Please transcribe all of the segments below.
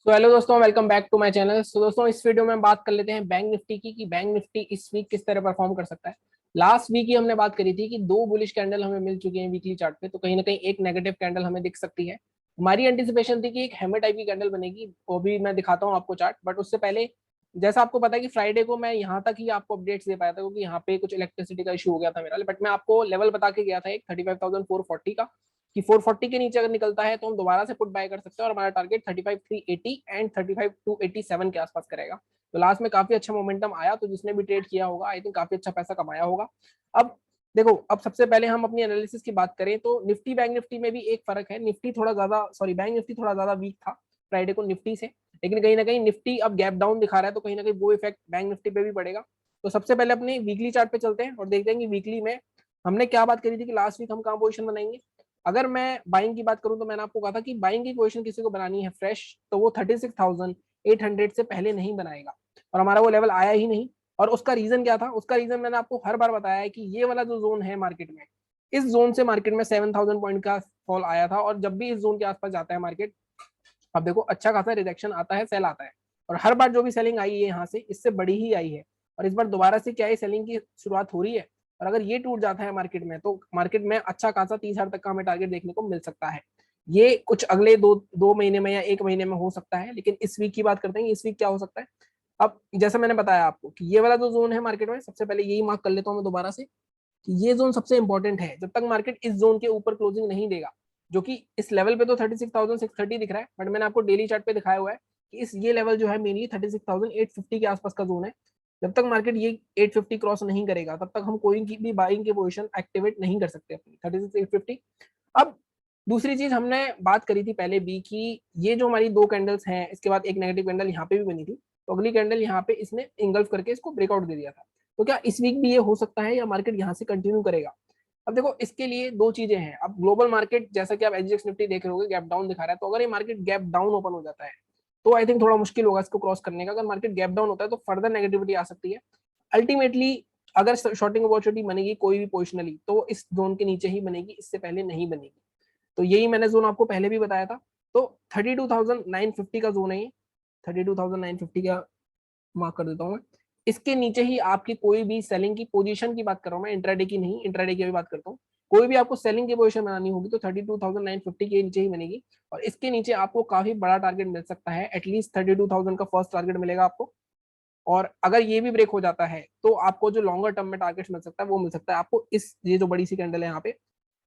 सो hello दोस्तों, welcome back to my channel. So दोस्तों, इस वीडियो में हम बात कर लेते हैं बैंक निफ्टी की कि बैंक निफ्टी इस वीक किस तरह परफॉर्म कर सकता है। लास्ट वीक ही हमने बात करी थी कि दो बुलिश कैंडल हमें मिल चुके हैं वीकली चार्ट पे, तो कहीं ना कहीं एक नेगेटिव कैंडल हमें दिख सकती है। हमारी एंटिसिपेशन थी कि एक हैमर टाइप की कैंडल बनेगी, वो भी मैं दिखाता हूँ आपको चार्ट। बट उससे पहले, जैसा आपको पता है कि फ्राइडे को मैं यहाँ तक ही आपको अपडेट्स दे पाया था, क्योंकि यहाँ पे कुछ इलेक्ट्रिसिटी का इशू हो गया था मेरा। बट मैं आपको लेवल बता के गया था एक 35,440 का, कि 440 के नीचे अगर निकलता है तो हम दोबारा से पुट बाय कर सकते हैं, और हमारा टारगेट 35,380 एंड 35,287 के आसपास करेगा। तो लास्ट में काफी अच्छा मोमेंटम आया, तो जिसने भी ट्रेड किया होगा आई थिंक काफी अच्छा पैसा कमाया होगा। अब देखो, अब सबसे पहले हम अपनी एनालिसिस की बात करें तो निफ्टी बैंक निफ्टी में भी एक फर्क है। निफ्टी थोड़ा ज्यादा, सॉरी, बैंक निफ्टी थोड़ा ज्यादा वीक था फ्राइडे को निफ्टी से, लेकिन कहीं ना कहीं निफ्टी अब गैप डाउन दिखा रहा है, तो कहीं ना कहीं वो इफेक्ट बैंक निफ्टी पे भी पड़ेगा। तो सबसे पहले अपनी वीकली चार्ट पे चलते हैं और देखते हैं कि वीकली में हमने क्या बात करी थी कि लास्ट वीक हम कहाँ पोजिशन बनाएंगे। अगर मैं बाइंग की बात करूं तो मैंने आपको कहा था कि बाइंग की पोजीशन किसी को बनानी है फ्रेश, तो वो 36,800 से पहले नहीं बनाएगा, और हमारा वो लेवल आया ही नहीं। और उसका रीजन क्या था? उसका रीजन मैंने आपको हर बार बताया है कि ये वाला जो जोन है मार्केट में, इस जोन से मार्केट में 7,000 पॉइंट का फॉल आया था, और जब भी इस जोन के आसपास जाता है मार्केट, अब देखो अच्छा खासा रिजेक्शन आता है, सेल आता है। और हर बार जो भी सेलिंग आई है यहाँ से, इससे बड़ी ही आई है। और इस बार दोबारा से क्या है, सेलिंग की शुरुआत हो रही है। और अगर ये टूट जाता है मार्केट में, तो मार्केट में अच्छा खासा 30,000 तक का हमें टारगेट देखने को मिल सकता है। ये कुछ अगले दो महीने में या एक महीने में हो सकता है, लेकिन इस वीक की बात करते हैं, इस वीक क्या हो सकता है। अब जैसा मैंने बताया आपको कि ये वाला जो जोन है मार्केट में, सबसे पहले यही मार्क कर लेता हूँ मैं दोबारा से, कि ये जोन सबसे इंपॉर्टेंट है। जब तक मार्केट इस जोन के ऊपर क्लोजिंग नहीं देगा, जो कि इस लेवल पे तो 36,630 दिख रहा है, बट मैंने आपको डेली चार्ट पे दिखाया हुआ है कि इस ये लेवल जो है मेनली 36,850 के आसपास का जोन है। जब तक मार्केट ये 850 क्रॉस नहीं करेगा, तब तक हम कोई की भी बाइंग की पोजीशन एक्टिवेट नहीं कर सकते अपनी 36,850। अब दूसरी चीज हमने बात करी थी पहले भी कि ये जो हमारी दो कैंडल्स हैं, इसके बाद एक नेगेटिव कैंडल यहाँ पे भी बनी थी, तो अगली कैंडल यहाँ पे इसने इंगल्फ करके इसको ब्रेकआउट दे दिया था। तो क्या इस वीक भी ये हो सकता है या मार्केट यहाँ से कंटिन्यू करेगा? अब देखो, इसके लिए दो चीजें हैं। अब ग्लोबल मार्केट, जैसा कि आप एसजीएक्स निफ्टी देख रहे होगे, गैप डाउन दिखा रहा है। तो अगर ये मार्केट गैप डाउन ओपन हो जाता है, तो आई थिंक थोड़ा मुश्किल होगा इसको क्रॉस करने का। अगर मार्केट गैप डाउन होता है तो फर्दर नेगेटिविटी आ सकती है। अल्टीमेटली अगर शॉर्टिंग अपॉर्चुनिटी बनेगी कोई भी पोजिशनली, तो इस जोन के नीचे ही बनेगी, इससे पहले नहीं बनेगी। तो यही मैंने जोन आपको पहले भी बताया था। तो 32,950 का जोन है ये, 32,950 का मार्क कर देता हूँ मैं। इसके नीचे ही आपकी कोई भी सेलिंग की पोजीशन की बात कर रहा हूँ मैं, इंट्राडे की नहीं, इंट्राडे की भी बात करता हूँ। कोई भी आपको सेलिंग की पोजीशन बनानी होगी तो 32,950 के नीचे ही बनेगी, और इसके नीचे आपको काफी बड़ा टारगेट मिल सकता है। एटलीस्ट 32,000 का फर्स्ट टारगेट मिलेगा आपको। और अगर ये भी ब्रेक हो जाता है, तो आपको जो लॉन्गर टर्म में टारगेट मिल सकता है वो मिल सकता है आपको इस, ये जो बड़ी सी कैंडल है यहाँ पे,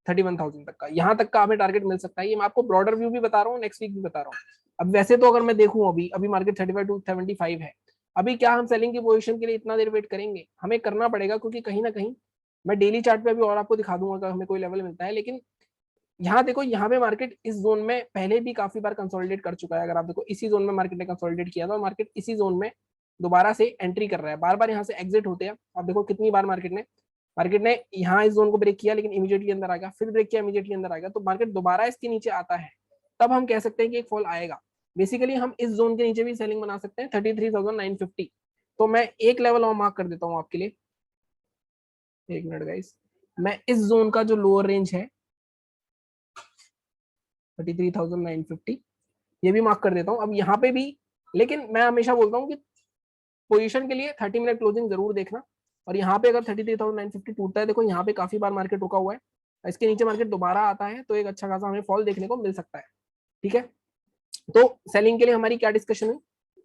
31,000 तक का, यहाँ तक का हमें टारगेट मिल सकता है। ये मैं आपको ब्रॉडर व्यू भी बता रहा हूँ, नेक्स्ट वीक भी बता रहा हूँ। अब वैसे तो अगर मैं देखूँ, अभी अभी मार्केट 35 to 75 है। अभी क्या हम सेलिंग की पोजीशन के लिए इतना देर वेट करेंगे? हमें करना पड़ेगा, क्योंकि कहीं ना कहीं मैं डेली चार्ट पे अभी और आपको दिखा दूंगा अगर हमें कोई लेवल मिलता है। लेकिन यहाँ देखो, यहाँ पे मार्केट इस जोन में पहले भी काफी बार कंसोलिडेट कर चुका है। अगर आप देखो, इसी जोन में मार्केट ने कंसोलिडेट किया था, मार्केट इसी जोन में दोबारा से एंट्री कर रहा है। बार बार यहाँ से एग्जिट होते हैं। आप देखो कितनी बार मार्केट ने यहाँ इस जोन को ब्रेक किया, लेकिन इमीडिएटली अंदर आ गया, फिर ब्रेक किया, इमीडिएटली अंदर आ गया। तो मार्केट दोबारा इसके नीचे आता है, तब हम कह सकते हैं कि एक फॉल आएगा। बेसिकली हम इस जोन के नीचे भी सेलिंग बना सकते हैं, 33,950। तो मैं एक लेवल और मार्क कर देता हूँ आपके लिए, एक मिनट गाइस। मैं इस जोन का जो लोअर रेंज है 33,950, ये भी मार्क कर देता हूँ अब यहाँ पे भी। लेकिन मैं हमेशा बोलता हूँ कि पोजीशन के लिए 30 मिनट क्लोजिंग जरूर देखना। और यहाँ पे अगर 33,950 टूटता है, देखो यहाँ पे काफी बार मार्केट रुका हुआ है, इसके नीचे मार्केट दोबारा आता है, तो एक अच्छा खासा हमें फॉल देखने को मिल सकता है। ठीक है, तो सेलिंग के लिए हमारी क्या डिस्कशन है,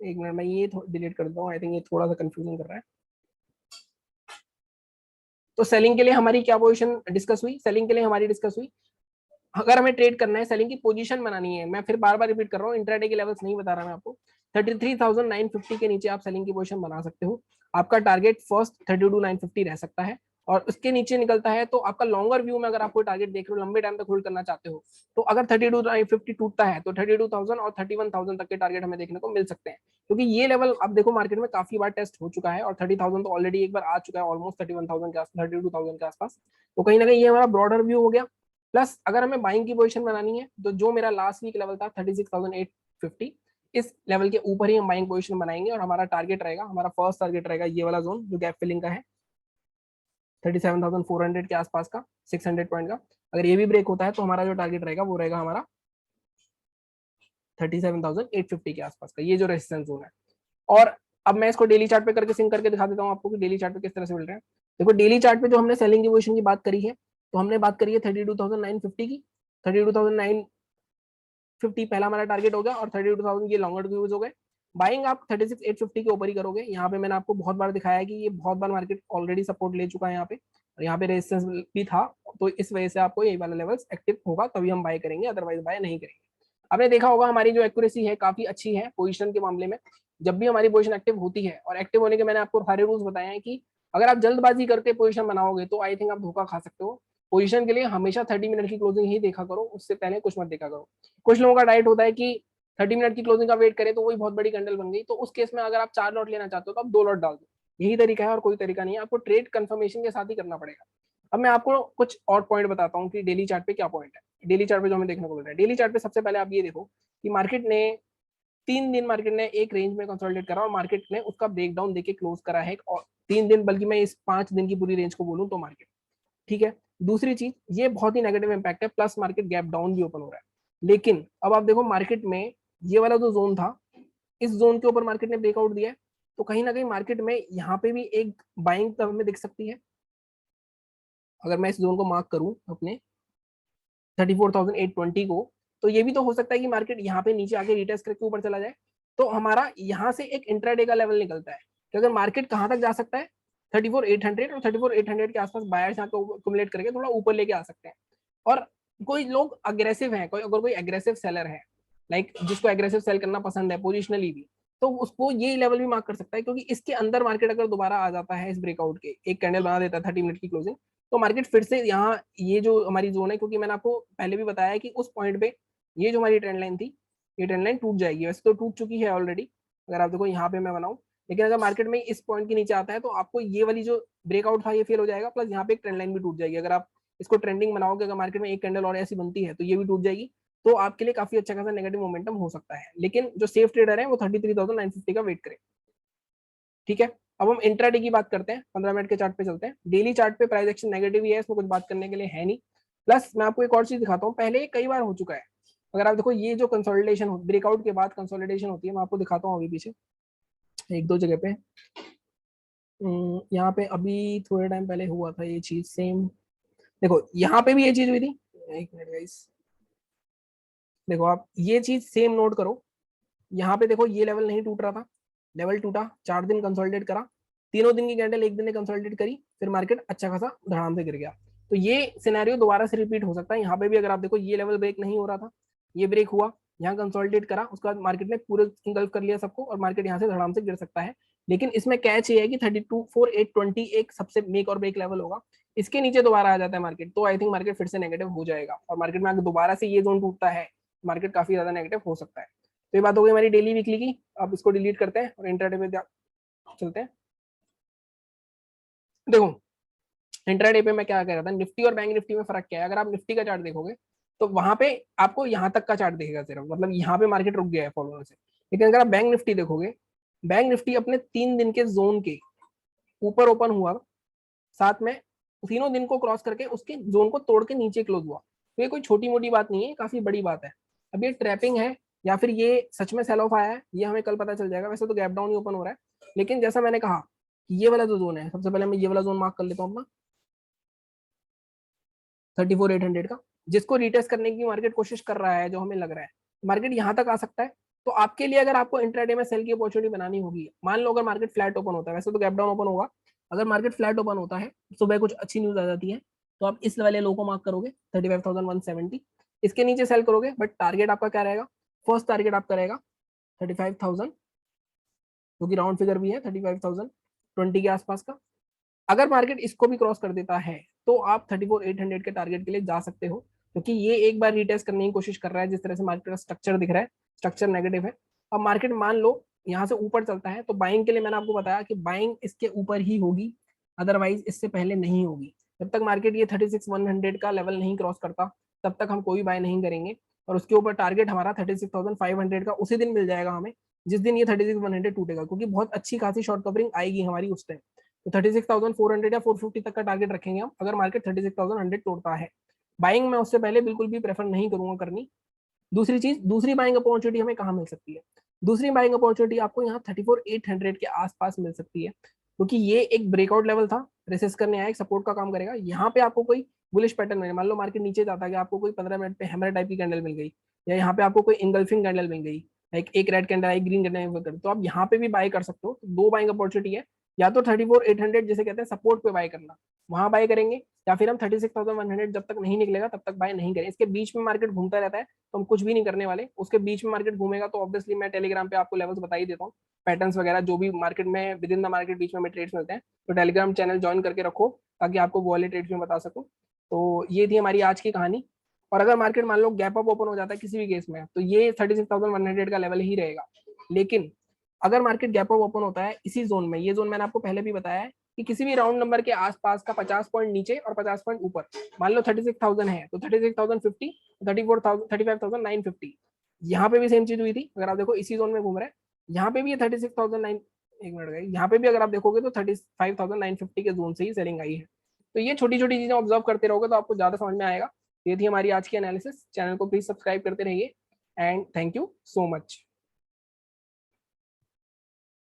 एक मिनट मैं ये डिलीट कर देता हूँ, आई थिंक ये थोड़ा सा कंफ्यूजन कर रहा है। तो सेलिंग के लिए हमारी क्या पोजीशन डिस्कस हुई? सेलिंग के लिए हमारी डिस्कस हुई, अगर हमें ट्रेड करना है, सेलिंग की पोजीशन बनानी है, मैं फिर बार बार रिपीट कर रहा हूँ, इंट्राडे के लेवल्स नहीं बता रहा मैं आपको, 33,950 के नीचे आप सेलिंग की पोजीशन बना सकते हो। आपका टारगेट फर्स्ट 32,950 रह सकता है, और उसके नीचे निकलता है तो आपका लॉन्गर व्यू में अगर आप कोई टारगेट देख रहे हो, लंबे टाइम तक होल्ड करना चाहते हो, तो अगर 32,950 टूटता है तो 32,000 और 31,000 तक के टारगेट हमें देखने को मिल सकते हैं। क्योंकि ये लेवल अब देखो मार्केट में काफी बार टेस्ट हो चुका है, और 30,000 तो ऑलरेडी एक बार आ चुका है, ऑलमोस्ट 31,000 के आसपास, 32,000 के आसपास। तो कहीं ना कहीं ये हमारा ब्रॉडर व्यू हो गया। प्लस अगर हमें बाइंग की पोजीशन बनानी है, तो जो मेरा लास्ट वीक लेवल था 36,850, इस लेवल के ऊपर ही हम बाइंग पोजीशन बनाएंगे, और हमारा टारगेट रहेगा, हमारा फर्स्ट टारगेट रहेगा ये वाला जोन जो गैप फिलिंग का है, 37,400 के आसपास का, 600 पॉइंट का। अगर ये भी ब्रेक होता है तो हमारा जो टारगेट रहेगा वो रहेगा हमारा 37,850 के आसपास का, ये जो रेजिस्टेंस जोन है। और अब मैं इसको डेली चार्ट पे करके सिंक करके दिखा देता हूँ आपको कि डेली चार्ट पे किस तरह से मिल रहे हैं। देखो डेली चार्ट पे जो हमने सेलिंग की पोजीशन की बात करी है, तो हमने बात करी है 32,950 की। 32,950 पहला हमारा टारगेट हो गया, और 32,000 ये लॉन्गर व्यूज हो गए। बाइंग आप 36,850 के ऊपर ही करोगे। यहाँ पे मैंने आपको बहुत बार दिखाया कि ये बहुत बार मार्केट ऑलरेडी सपोर्ट ले चुका है यहाँ पे, और यहाँ पे रेजिस्टेंस भी था, तो इस वजह से आपको यही वाला लेवल्स एक्टिव होगा तभी हम बाय करेंगे, अदरवाइज बाय नहीं करेंगे। आपने देखा होगा हमारी जो एक्यूरेसी है काफी अच्छी है पोजीशन के मामले में। जब भी हमारी पोजीशन एक्टिव होती है, और एक्टिव होने के मैंने आपको सारे रूल्स बताए हैं कि अगर आप जल्दबाजी करके पोजीशन बनाओगे तो आई थिंक आप धोखा खा सकते हो। पोजीशन के लिए हमेशा 30 मिनट की क्लोजिंग ही देखा करो, उससे पहले कुछ मत देखा करो। कुछ लोगों का डाइट होता है कि 30 मिनट की क्लोजिंग का वेट करें, तो वही बहुत बड़ी कैंडल बन गई, तो उस केस में अगर आप 4 लॉट लेना चाहते हो तो आप 2 लॉट डाल दो। यही तरीका है और कोई तरीका नहीं है, आपको ट्रेड कंफर्मेशन के साथ ही करना पड़ेगा। अब मैं आपको कुछ और पॉइंट बताता हूँ कि डेली चार्ट पे क्या पॉइंट है। डेली चार्ट पे जो हमें देखने को मिल रहा है, डेली चार्ट पे सबसे पहले आप ये देखो कि मार्केट ने 3 दिन मार्केट ने एक रेंज में कंसोलिडेट करा, और मार्केट ने उसका ब्रेकडाउन देके क्लोज करा है। और 3 दिन, बल्कि मैं इस 5 दिन की पूरी रेंज को बोलूँ तो मार्केट, ठीक है। दूसरी चीज, ये बहुत ही नेगेटिव इंपैक्ट है, प्लस मार्केट गैप डाउन भी ओपन हो रहा है। लेकिन अब आप देखो मार्केट में ये वाला जो जोन था, इस जोन के ऊपर मार्केट ने ब्रेकआउट दिया है, तो कहीं ना कहीं मार्केट में यहाँ पे भी एक बाइंग तब हमें दिख सकती है। अगर मैं इस जोन को मार्क करूं अपने 34,820 को, तो ये भी तो हो सकता है कि मार्केट यहाँ पे नीचे आके रिटेस्ट करके ऊपर चला जाए, तो हमारा यहाँ से एक इंट्राडे का लेवल निकलता है कि अगर मार्केट कहाँ तक जा सकता है, 34,800 और 34,800 के आसपास बायर्स यहाँ पे एक्युमुलेट करके थोड़ा ऊपर लेके आ सकते हैं। और कोई लोग अग्रेसिव हैं, अगर कोई एग्रेसिव सेलर है, लाइक जिसको एग्रेसिव सेल करना पसंद है पोजिशनली भी, तो उसको ये लेवल भी मार्क कर सकता है, क्योंकि इसके अंदर मार्केट अगर दोबारा आ जाता है इस ब्रेकआउट के, एक कैंडल बना देता है 30 मिनट की क्लोजिंग, तो मार्केट फिर से यहाँ, ये जो हमारी जोन है, क्योंकि मैंने आपको पहले भी बताया कि उस पॉइंट पे ये जो हमारी ट्रेंड लाइन थी, ये ट्रेंड लाइन टूट जाएगी। वैसे तो टूट चुकी है ऑलरेडी, अगर आप देखो यहाँ पे मैं बनाऊँ, लेकिन अगर मार्केट में इस पॉइंट के नीचे आता है तो आपको ये वाली जो ब्रेकआउट था ये फेल हो जाएगा, प्लस यहाँ पे एक ट्रेंड लाइन भी टूट जाएगी। अगर आप इसको ट्रेंडिंग बनाओगे, अगर मार्केट में एक कैंडल और ऐसी बनती है तो ये भी टूट जाएगी, तो आपके लिए काफी अच्छा खासा नेगेटिव मोमेंटम हो सकता है। लेकिन जो सेफ ट्रेडर है वो 33,950 का वेट करे, ठीक है। अब हम इंट्राडे की बात करते हैं, 15 मिनट के चार्ट पे चलते हैं। डेली चार्ट पे प्राइस एक्शन नेगेटिव ही है, इसमें कुछ बात करने के लिए है नहीं। प्लस मैं आपको एक और चीज दिखाता हूँ, पहले कई बार हो चुका है। अगर आप देखो ये जो कंसोलिडेशन ब्रेकआउट के बाद कंसोलिडेशन होती है, मैं आपको दिखाता हूँ अभी पीछे एक दो जगह पे। यहाँ पे अभी थोड़े टाइम पहले हुआ था ये चीज सेम। देखो यहाँ पे भी ये चीज हुई थी, एक मिनट गाइस, देखो आप ये चीज सेम नोट करो। यहाँ पे देखो ये लेवल नहीं टूट रहा था, लेवल टूटा, 4 दिन कंसोलिडेट करा, तीनों दिन की कैंडल एक दिन ने कंसोलिडेट करी, फिर मार्केट अच्छा खासा धड़ाम से गिर गया। तो ये सिनेरियो दोबारा से रिपीट हो सकता है। यहाँ पे भी अगर आप देखो ये लेवल ब्रेक नहीं हो रहा था, ये ब्रेक हुआ, यहाँ कंसोलिडेट करा, उसके बाद मार्केट ने पूरे इंगल्फ कर लिया सबको, और मार्केट यहाँ से धड़ाम से गिर सकता है। लेकिन इसमें कैच ये है कि 32,4,820 एक सबसे मेक और ब्रेक लेवल होगा। इसके नीचे दोबारा आ जाता है मार्केट, तो आई थिंक मार्केट फिर से नेगेटिव हो जाएगा, और मार्केट में अगर दोबारा से ये जोन टूटता है, मार्केट काफी ज्यादा नेगेटिव हो सकता है। तो ये बात हो गई हमारी डेली वीकली की। अब इसको डिलीट करते हैं और इंट्राडे पे चलते हैं। देखो इंट्राडे पे मैं क्या कह रहा था, निफ्टी और बैंक निफ्टी में फर्क क्या है। अगर आप निफ्टी का चार्ट देखोगे तो वहां पे आपको यहाँ तक का चार्ट दिखेगा सिर्फ, मतलब यहाँ पे मार्केट रुक गया है फॉलो होने से। लेकिन अगर आप बैंक निफ्टी देखोगे, बैंक निफ्टी अपने 3 दिन के जोन के ऊपर ओपन हुआ, साथ में तीनों दिन को क्रॉस करके उसके जोन को तोड़ के नीचे क्लोज हुआ। तो ये कोई छोटी मोटी बात नहीं है, काफी बड़ी बात है। अब ये ट्रैपिंग है या फिर ये सच में सेल ऑफ आया है, ये हमें कल पता चल जाएगा। वैसे तो गैप डाउन ही ओपन हो रहा है, लेकिन जैसा मैंने कहा कि ये वाला जो जोन है, सबसे पहले मैं ये वाला जोन मार्क कर लेता हूँ अपना 34,800 का, जिसको रिटेस्ट करने की मार्केट कोशिश कर रहा है, जो हमें लग रहा है मार्केट यहाँ तक आ सकता है। तो आपके लिए अगर आपको इंट्राडे में सेल की अपॉर्चुनिटी बनानी होगी, मान लो अगर मार्केट फ्लैट ओपन होता है, वैसे तो गैप डाउन ओपन होगा, अगर मार्केट फ्लैट ओपन होता है, सुबह कुछ अच्छी न्यूज आ जाती है, तो आप इस वाले लो को मार्क करोगे 35,170, इसके नीचे सेल करोगे, बट टारगेट आपका क्या रहेगा, फर्स्ट टारगेट आपका रहेगा 35,000, जो कि राउंड फिगर भी है 35,020 के आसपास का। अगर मार्केट इसको भी क्रॉस कर देता है तो आप 34,800 के टारगेट के लिए जा सकते हो, क्योंकि ये एक बार रिटेस्ट करने की कोशिश कर रहा है। जिस तरह से मार्केट का स्ट्रक्चर दिख रहा है, स्ट्रक्चर नेगेटिव है। अब मार्केट मान लो यहाँ से ऊपर चलता है, तो बाइंग के लिए मैंने आपको बताया कि बाइंग इसके ऊपर ही होगी, अदरवाइज इससे पहले नहीं होगी। जब तक मार्केट ये 36,100 का लेवल नहीं क्रॉस करता, तब तक हम कोई बाय नहीं करेंगे। और उसके ऊपर टारगेट हमारा 36,500 का उसी दिन मिल जाएगा हमें, जिस दिन ये 36,100 टूटेगा, क्योंकि बहुत अच्छी खासी शॉर्ट कवरिंग आएगी हमारी उस टाइम। तो 36,400 या 450 तक का टारगेट रखेंगे हम, अगर मार्केट 36,100 तोड़ता है। बाइंग में उससे पहले बिल्कुल भी प्रेफर नहीं करूंगा करनी, दूसरी चीज, दूसरी बाइंग अपॉर्चुनिटी हमें कहाँ मिल सकती है? दूसरी बाइंग अपॉर्चुनिटी आपको यहाँ 34,800 के आसपास मिल सकती है, क्योंकि ये एक ब्रेकआउट लेवल था, रेसिस्ट करने आया, एक सपोर्ट का काम करेगा। यहाँ पे आपको कोई बुलिश पैटर्न मिले, मान लो मार्केट नीचे जाता है, आपको कोई 15 मिनट पे हैमर टाइप की कैंडल मिल गई, या यहाँ पे आपको कोई इंगल्फिंग कैंडल मिल गई, एक रेड कैंडल, एक ग्रीन कैंडल, तो आप यहाँ पे भी बाय कर सकते हो। तो दो बाइंग अपॉर्चुनिटी है, या तो 34,800 जिसे कहते हैं सपोर्ट पे बाय करना, वहां बाय करेंगे, या फिर हम 36,100 जब तक नहीं निकलेगा तब तक बाय नहीं करें। इसके बीच में मार्केट घूमता रहता है तो हम कुछ भी नहीं करने वाले। उसके बीच में मार्केट घूमेगा तो ऑब्वियसली मैं टेलीग्राम पे आपको लेवल्स बता ही देता हूँ, पैटर्न्स वगैरह जो भी मार्केट में विद इन द मार्केट बीच में ट्रेड्स मिलते हैं। तो टेलीग्राम चैनल ज्वाइन करके रखो ताकि आपको वो वाले ट्रेड्स में बता सकूँ। तो ये थी हमारी आज की कहानी। और अगर मार्केट मान लो गैप अप ओपन हो जाता है किसी भी केस में, तो ये 36,100 का लेवल ही रहेगा। लेकिन अगर मार्केट गैप अप ओपन होता है इसी जोन में, ये जोन मैंने आपको पहले भी बताया है कि किसी भी राउंड नंबर के आसपास का 50 पॉइंट नीचे और 50 पॉइंट ऊपर, मान लो 36,000 है तो 36,050, 34,000, 35,950, यहाँ पे भी सेम चीज हुई थी। अगर आप देखो इसी जोन में घूम रहे हैं, यहाँ पे भी ये 36,009, एक मिनट गए, यहाँ पे भी अगर आप देखोगे तो 35,950 के जोन से ही सेलिंग आई है। तो ये छोटी छोटी चीजें ऑब्जर्व करते रहोगे तो आपको ज्यादा समझ में आएगा। ये थी हमारी आज की एनालिसिस। चैनल को प्लीज सब्सक्राइब करते रहिए and thank you so much.